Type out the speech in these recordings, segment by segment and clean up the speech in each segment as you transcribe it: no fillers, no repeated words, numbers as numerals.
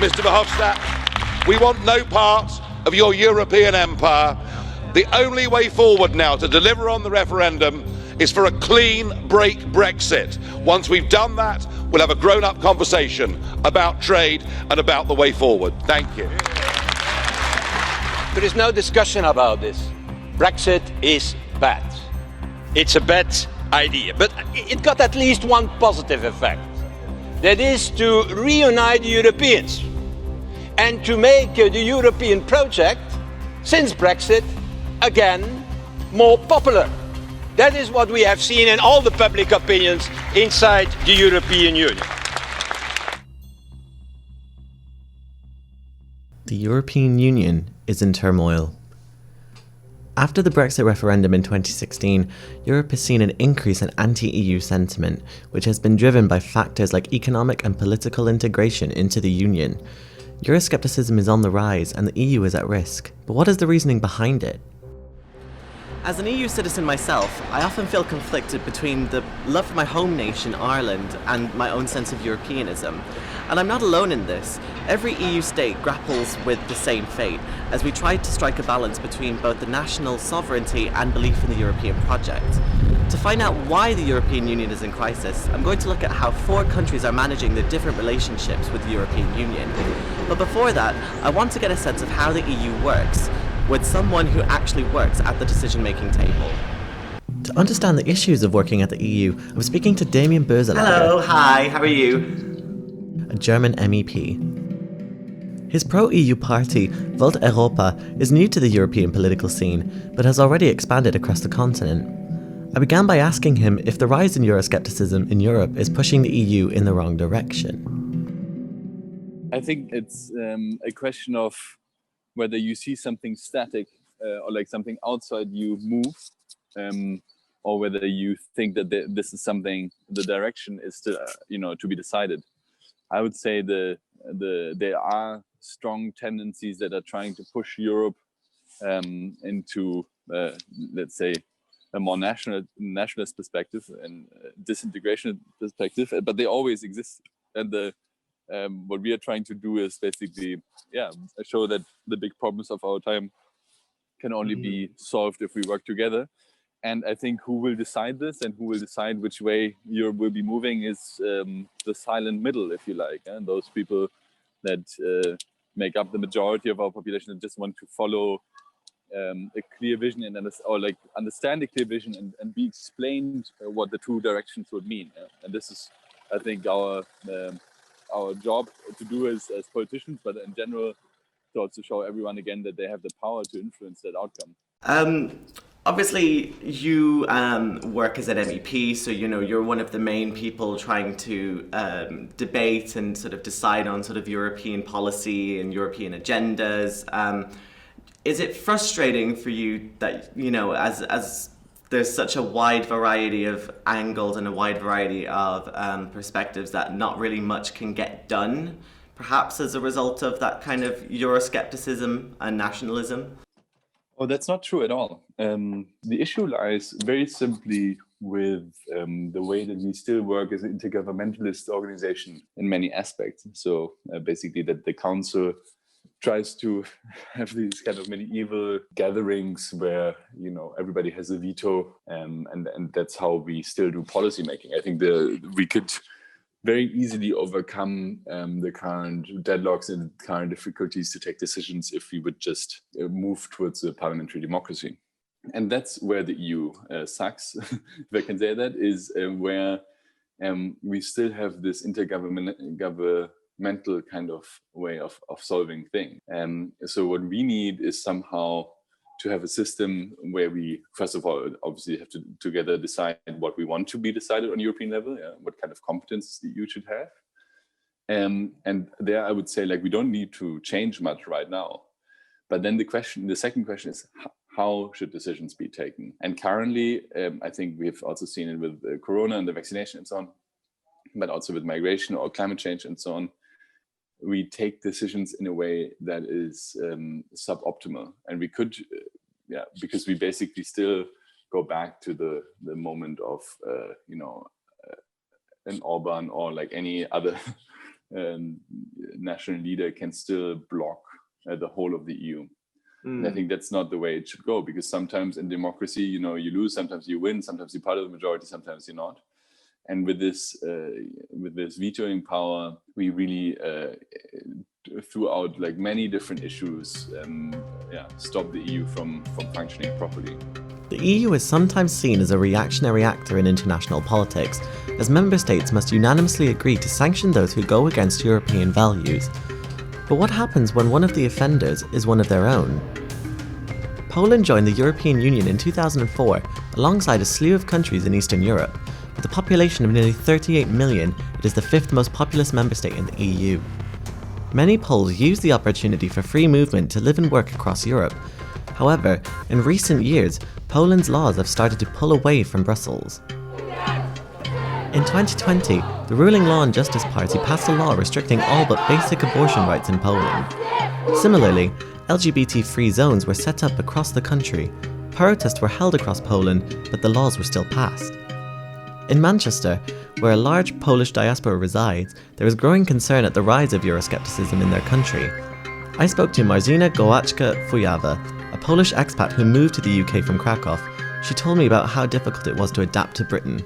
Mr. Verhofstadt. We want no part of your European empire. The only way forward now to deliver on the referendum is for a clean break Brexit. Once we've done that, we'll have a grown-up conversation about trade and about the way forward. Thank you. There is no discussion about this. Brexit is bad. It's a bad idea, but it got at least one positive effect. That is to reunite the Europeans and to make the European project, since Brexit, again more popular. That is what we have seen in all the public opinions inside the European Union. The European Union is in turmoil. After the Brexit referendum in 2016, Europe has seen an increase in anti-EU sentiment, which has been driven by factors like economic and political integration into the Union. Euroscepticism is on the rise and the EU is at risk. But what is the reasoning behind it? As an EU citizen myself, I often feel conflicted between the love for my home nation, Ireland, and my own sense of Europeanism. And I'm not alone in this. Every EU state grapples with the same fate, as we try to strike a balance between both the national sovereignty and belief in the European project. To find out why the European Union is in crisis, I'm going to look at how 4 countries are managing their different relationships with the European Union. But before that, I want to get a sense of how the EU works, with someone who actually works at the decision-making table. To understand the issues of working at the EU, I'm speaking to Damien Böselager. Hello, hi, how are you? A German MEP. His pro-EU party, Volt Europa, is new to the European political scene, but has already expanded across the continent. I began by asking him if the rise in Euroscepticism in Europe is pushing the EU in the wrong direction. I think it's a question of whether you see something static or like something outside you move, or whether you think that this is something, the direction is to be decided. I would say there are strong tendencies that are trying to push Europe into, let's say, a more nationalist perspective and disintegration perspective, but they always exist. And what we are trying to do is basically, show that the big problems of our time can only be solved if we work together. And I think who will decide this and who will decide which way Europe will be moving is the silent middle, if you like, and those people that make up the majority of our population that just want to follow a clear vision and understand a clear vision and be explained what the two directions would mean. And this is, I think, our job to do as politicians, but in general, to also show everyone again that they have the power to influence that outcome. Obviously, you work as an MEP, so you're one of the main people trying to debate and sort of decide on sort of European policy and European agendas. Is it frustrating for you that as there's such a wide variety of angles and a wide variety of perspectives that not really much can get done, perhaps as a result of that kind of Euroscepticism and nationalism? Oh, that's not true at all. The issue lies very simply with the way that we still work as an intergovernmentalist organization in many aspects. So basically that the council tries to have these kind of medieval gatherings where, everybody has a veto, and that's how we still do policy making. I think we could very easily overcome the current deadlocks and current difficulties to take decisions if we would just move towards a parliamentary democracy. And that's where the EU sucks, if I can say that, is where we still have this intergovernmental kind of way of solving things. So what we need is somehow to have a system where we, first of all, obviously have to together decide what we want to be decided on European level, what kind of competences the EU should have. And there I would say, we don't need to change much right now. But then the second question is, how should decisions be taken? And currently, I think we've also seen it with Corona and the vaccination and so on, but also with migration or climate change and so on. We take decisions in a way that is suboptimal, and we could, because we basically still go back to the moment of, an Orban or any other national leader can still block the whole of the EU. And I think that's not the way it should go, because sometimes in democracy, you lose, sometimes you win, sometimes you're part of the majority, sometimes you're not. And with this vetoing power, we really throughout like many different issues, stop the EU from functioning properly. The EU is sometimes seen as a reactionary actor in international politics, as member states must unanimously agree to sanction those who go against European values. But what happens when one of the offenders is one of their own? Poland joined the European Union in 2004 alongside a slew of countries in Eastern Europe. With a population of nearly 38 million, it is the fifth most populous member state in the EU. Many Poles use the opportunity for free movement to live and work across Europe. However, in recent years, Poland's laws have started to pull away from Brussels. In 2020, the ruling Law and Justice Party passed a law restricting all but basic abortion rights in Poland. Similarly, LGBT-free zones were set up across the country. Protests were held across Poland, but the laws were still passed. In Manchester, where a large Polish diaspora resides, there is growing concern at the rise of Euroscepticism in their country. I spoke to Marzyna Gołączka-Fujawa, a Polish expat who moved to the UK from Krakow. She told me about how difficult it was to adapt to Britain.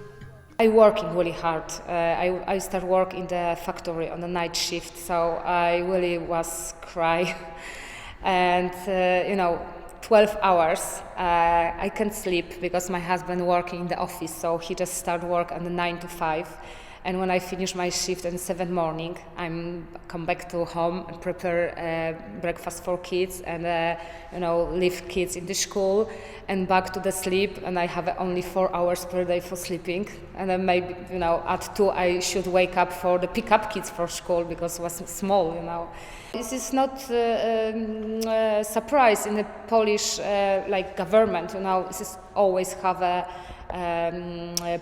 I working really hard. I start work in the factory on the night shift, so I really was cry. And 12 hours I can't sleep because my husband working in the office, so he just start work on the 9 to 5. And when I finish my shift at 7 morning, I'm come back to home and prepare breakfast for kids and leave kids in the school and back to the sleep. And I have only 4 hours per day for sleeping. And then maybe at 2 I should wake up for the pick up kids for school because it was small. This is not a surprise in the Polish government. This is always have a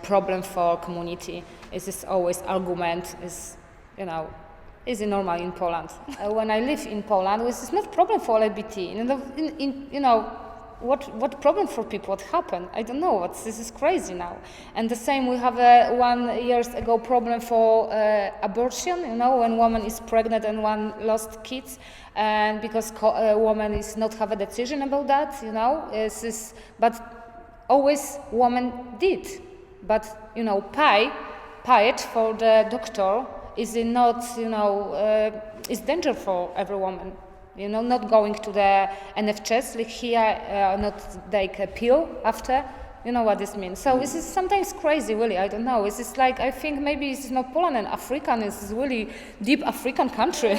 problem for community. It is always argument. Is normal in Poland. When I live in Poland, this is not problem for LGBT. What problem for people? What happened? I don't know. This is crazy now. And the same we have 1 year ago problem for abortion. When woman is pregnant and one lost kids, and because a woman is not have a decision about that. But always woman did. But pay it for the doctor is not is danger for every woman. Not going to the NHS like here, not take a pill after. You know what this means. So this is sometimes crazy, really. I don't know. It's like I think maybe it's not Poland and African. It's really deep African country.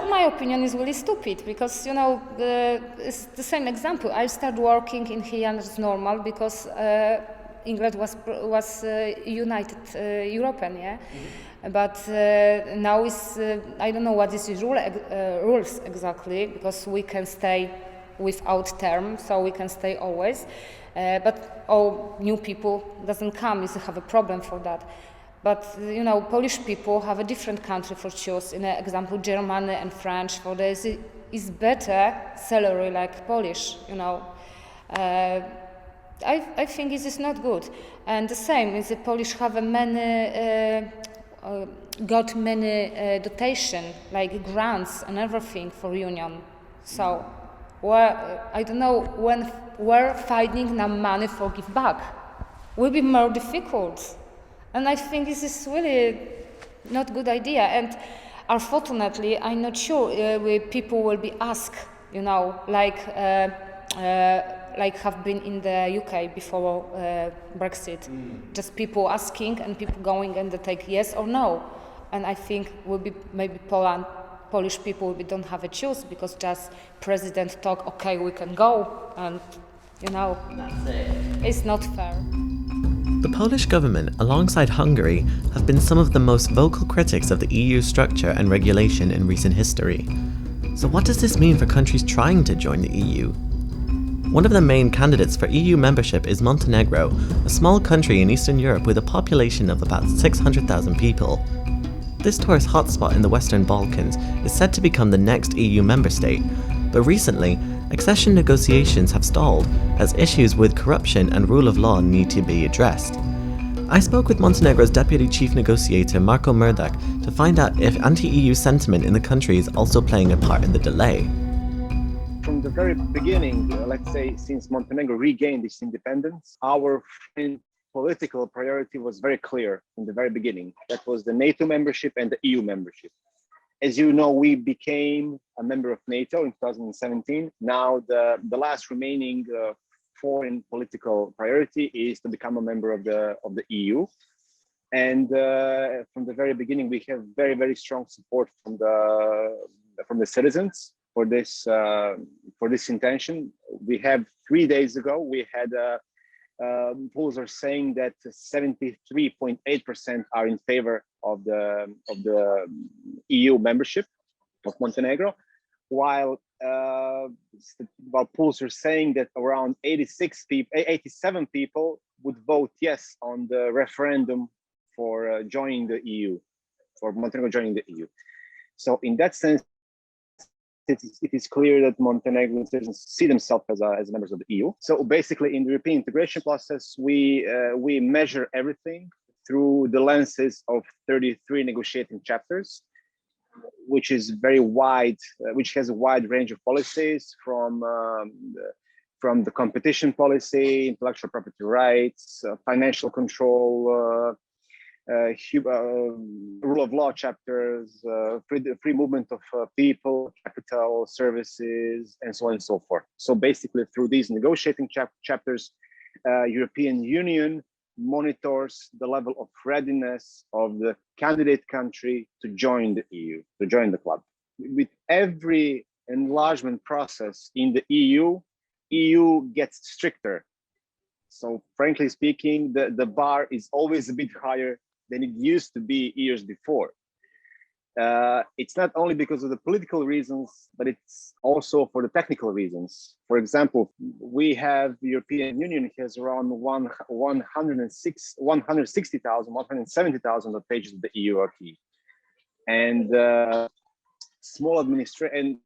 My opinion is really stupid because it's the same example. I started working in here and it's normal because England was united European, yeah. Mm-hmm. But now is I don't know what is the rules exactly because we can stay without term, so we can stay always. But all new people doesn't come. You have a problem for that. But Polish people have a different country for choose. In example, Germany and French. For this is better salary like Polish. I think this is not good. And the same is the Polish have got many dotation like grants and everything for union. So I don't know when we're finding now money for give back will be more difficult. And I think this is really not good idea. And unfortunately, I'm not sure people will be asked, like have been in the UK before Brexit. Just people asking and people going and they take yes or no. And I think will be maybe Polish people don't have a choice because just president talk, okay, we can go, and that's it. It's not fair. The Polish government, alongside Hungary, have been some of the most vocal critics of the EU structure and regulation in recent history. So what does this mean for countries trying to join the EU? One of the main candidates for EU membership is Montenegro, a small country in Eastern Europe with a population of about 600,000 people. This tourist hotspot in the Western Balkans is set to become the next EU member state, but recently, accession negotiations have stalled as issues with corruption and rule of law need to be addressed. I spoke with Montenegro's deputy chief negotiator Marko Mrdak to find out if anti-EU sentiment in the country is also playing a part in the delay. From the very beginning, let's say since Montenegro regained its independence, our political priority was very clear from the very beginning. That was the NATO membership and the EU membership. As you know, we became a member of NATO in 2017. Now the last remaining foreign political priority is to become a member of the EU. And from the very beginning, we have very, very strong support from the citizens for this intention. We have 3 days ago, we had polls are saying that 73.8% are in favor of the EU membership of Montenegro, while polls are saying that around 87 people would vote yes on the referendum for joining the EU, for Montenegro joining the EU. So in that sense, it is clear that Montenegrin citizens see themselves as members of the EU. So basically, in the European integration process, we measure everything through the lenses of 33 negotiating chapters, which is very wide, which has a wide range of policies from the competition policy, intellectual property rights, financial control, rule of law chapters, free movement of people, capital, services, and so on and so forth. So basically, through these negotiating chapters, European Union monitors the level of readiness of the candidate country to join the EU, to join the club. With every enlargement process in the EU gets stricter. So frankly speaking, the bar is always a bit higher than it used to be years before. It's not only because of the political reasons, but it's also for the technical reasons. For example, the European Union has around 170,000 pages of the EU acquis. And small administration, and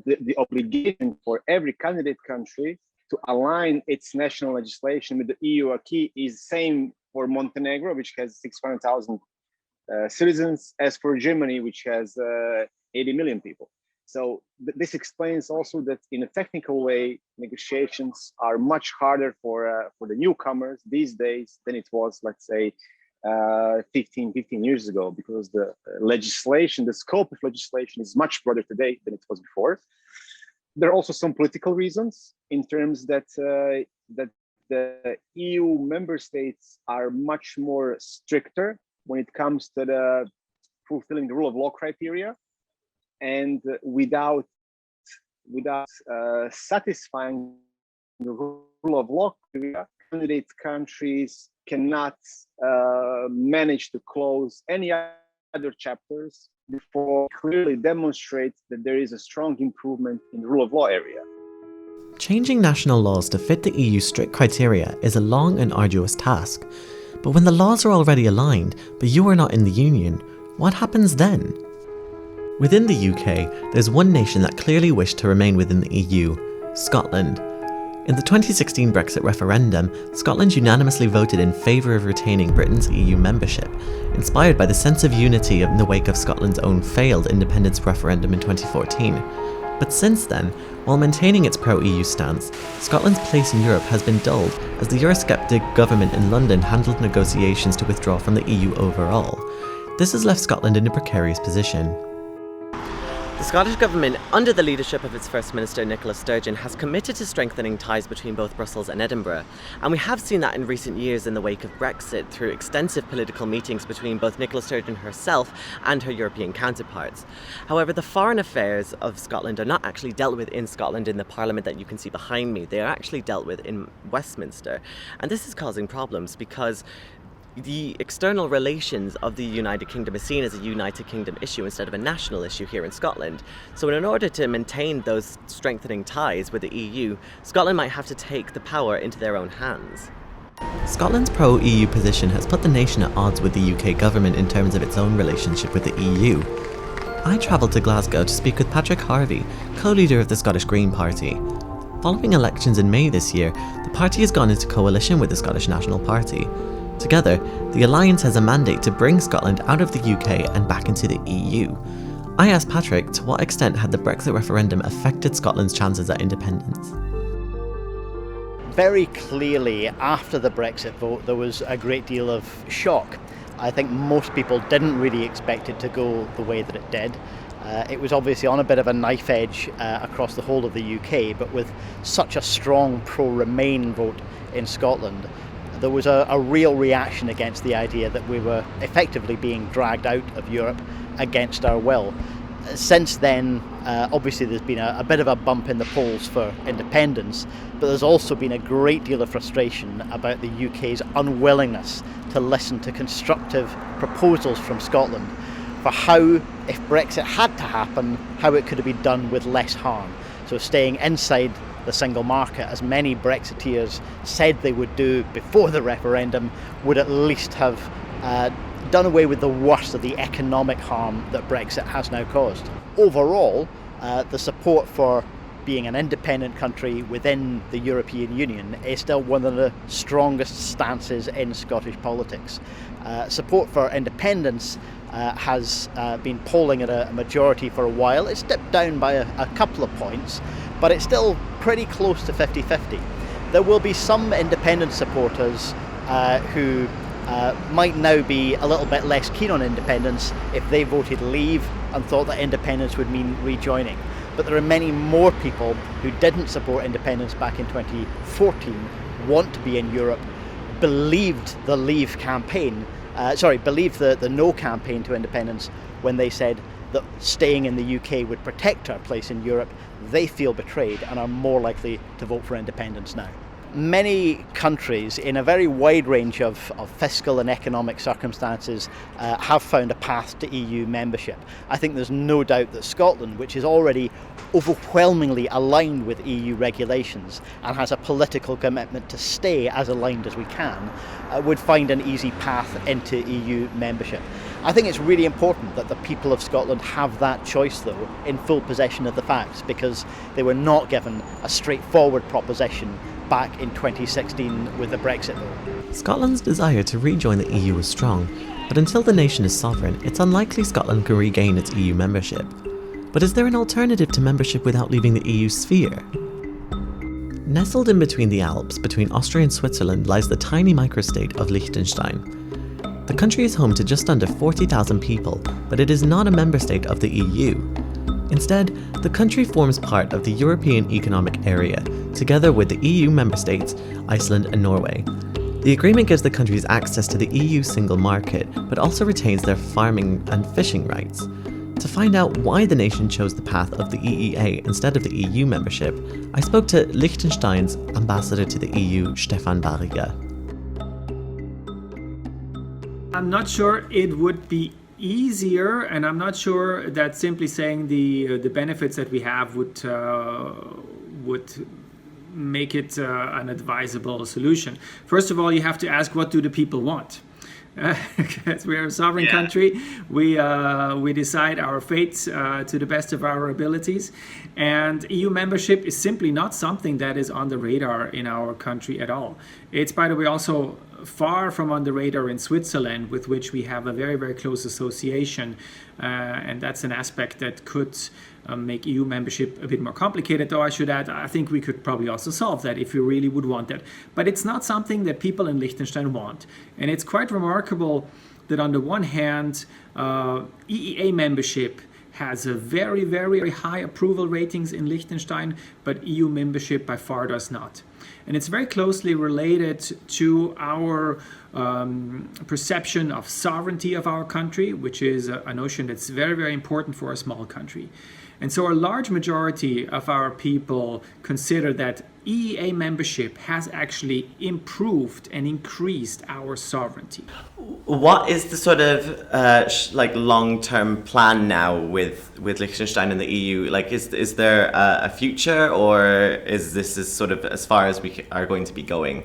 the obligation for every candidate country to align its national legislation with the EU acquis is same for Montenegro, which has 600,000 citizens, as for Germany, which has 80 million people. So this explains also that in a technical way, negotiations are much harder for the newcomers these days than it was, let's say, 15 years ago, because the legislation, the scope of legislation is much broader today than it was before. There are also some political reasons in terms that the EU member states are much more stricter when it comes to the fulfilling the rule of law criteria, and without satisfying the rule of law criteria, candidate countries cannot manage to close any other chapters before clearly demonstrate that there is a strong improvement in the rule of law area. Changing national laws to fit the EU's strict criteria is a long and arduous task. But when the laws are already aligned, but you are not in the Union, what happens then? Within the UK, there's one nation that clearly wished to remain within the EU, Scotland. In the 2016 Brexit referendum, Scotland unanimously voted in favour of retaining Britain's EU membership, inspired by the sense of unity in the wake of Scotland's own failed independence referendum in 2014. But since then, while maintaining its pro-EU stance, Scotland's place in Europe has been dulled as the Eurosceptic government in London handled negotiations to withdraw from the EU overall. This has left Scotland in a precarious position. The Scottish Government, under the leadership of its First Minister Nicola Sturgeon, has committed to strengthening ties between both Brussels and Edinburgh, and we have seen that in recent years in the wake of Brexit through extensive political meetings between both Nicola Sturgeon herself and her European counterparts. However, the foreign affairs of Scotland are not actually dealt with in Scotland in the Parliament that you can see behind me. They are actually dealt with in Westminster, and this is causing problems because the external relations of the United Kingdom is seen as a United Kingdom issue instead of a national issue here in Scotland. So in order to maintain those strengthening ties with the EU, Scotland might have to take the power into their own hands. Scotland's pro-EU position has put the nation at odds with the UK government in terms of its own relationship with the EU. I travelled to Glasgow to speak with Patrick Harvey, co-leader of the Scottish Green Party. Following elections in May this year, the party has gone into coalition with the Scottish National Party. Together, the alliance has a mandate to bring Scotland out of the UK and back into the EU. I asked Patrick to what extent had the Brexit referendum affected Scotland's chances at independence. Very clearly, after the Brexit vote, there was a great deal of shock. I think most people didn't really expect it to go the way that it did. It was obviously on a bit of a knife edge across the whole of the UK, but with such a strong pro-Remain vote in Scotland, there was a real reaction against the idea that we were effectively being dragged out of Europe against our will. Since then, obviously there's been a bit of a bump in the polls for independence, but there's also been a great deal of frustration about the UK's unwillingness to listen to constructive proposals from Scotland for how, if Brexit had to happen, how it could have been done with less harm. So staying inside the single market, as many Brexiteers said they would do before the referendum, would at least have done away with the worst of the economic harm that Brexit has now caused. Overall, the support for being an independent country within the European Union is still one of the strongest stances in Scottish politics. Support for independence has been polling at a majority for a while. It's dipped down by a couple of points, but it's still pretty close to 50-50. There will be some independent supporters who might now be a little bit less keen on independence if they voted leave and thought that independence would mean rejoining. But there are many more people who didn't support independence back in 2014, want to be in Europe, believed the leave campaign, believed the no campaign to independence when they said that staying in the UK would protect our place in Europe. They feel betrayed and are more likely to vote for independence now. Many countries in a very wide range of fiscal and economic circumstances have found a path to EU membership. I think there's no doubt that Scotland, which is already overwhelmingly aligned with EU regulations and has a political commitment to stay as aligned as we can, would find an easy path into EU membership. I think it's really important that the people of Scotland have that choice, though, in full possession of the facts, because they were not given a straightforward proposition back in 2016 with the Brexit vote. Scotland's desire to rejoin the EU is strong, but until the nation is sovereign, it's unlikely Scotland can regain its EU membership. But is there an alternative to membership without leaving the EU sphere? Nestled in between the Alps, between Austria and Switzerland, lies the tiny microstate of Liechtenstein. The country is home to just under 40,000 people, but it is not a member state of the EU. Instead, the country forms part of the European Economic Area, together with the EU member states, Iceland and Norway. The agreement gives the countries access to the EU single market, but also retains their farming and fishing rights. To find out why the nation chose the path of the EEA instead of the EU membership, I spoke to Liechtenstein's ambassador to the EU, Stefan Barriger. I'm not sure it would be easier, and I'm not sure that simply saying the benefits that we have would make it an advisable solution. First of all, you have to ask, what do the people want? Because we are a sovereign country, we decide our fate to the best of our abilities, and EU membership is simply not something that is on the radar in our country at all. It's, by the way, also far from on the radar in Switzerland, with which we have a very, very close association, and that's an aspect that could make EU membership a bit more complicated, though I should add, I think we could probably also solve that if we really would want that. But it's not something that people in Liechtenstein want. And it's quite remarkable that on the one hand, EEA membership has a very, very high approval ratings in Liechtenstein, but EU membership by far does not. And it's very closely related to our perception of sovereignty of our country, which is a notion that's very, very important for a small country. And so a large majority of our people consider that EEA membership has actually improved and increased our sovereignty. What is the sort of long-term plan now with Liechtenstein and the EU? Like, is there a future, or is this sort of as far as we are going to be going?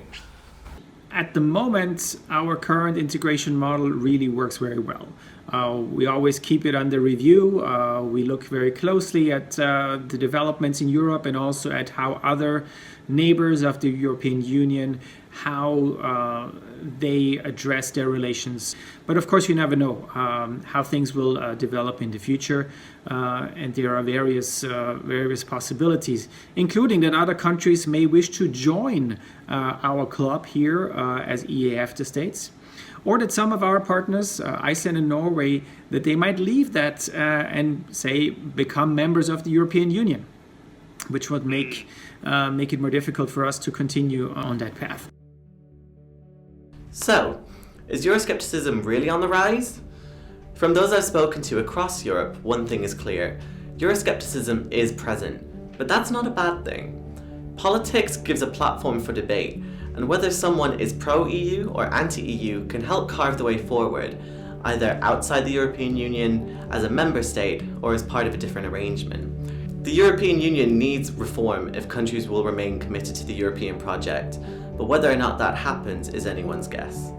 At the moment, our current integration model really works very well. We always keep it under review. We look very closely at the developments in Europe and also at how other neighbors of the European Union, how they address their relations. But of course, you never know how things will develop in the future. And there are various possibilities, including that other countries may wish to join our club here as EAFTA states, or that some of our partners, Iceland and Norway, that they might leave that and say become members of the European Union, which would make it more difficult for us to continue on that path. So, is Euroscepticism really on the rise? From those I've spoken to across Europe, one thing is clear: Euroscepticism is present, but that's not a bad thing. Politics gives a platform for debate, and whether someone is pro-EU or anti-EU can help carve the way forward, either outside the European Union, as a member state, or as part of a different arrangement. The European Union needs reform if countries will remain committed to the European project, but whether or not that happens is anyone's guess.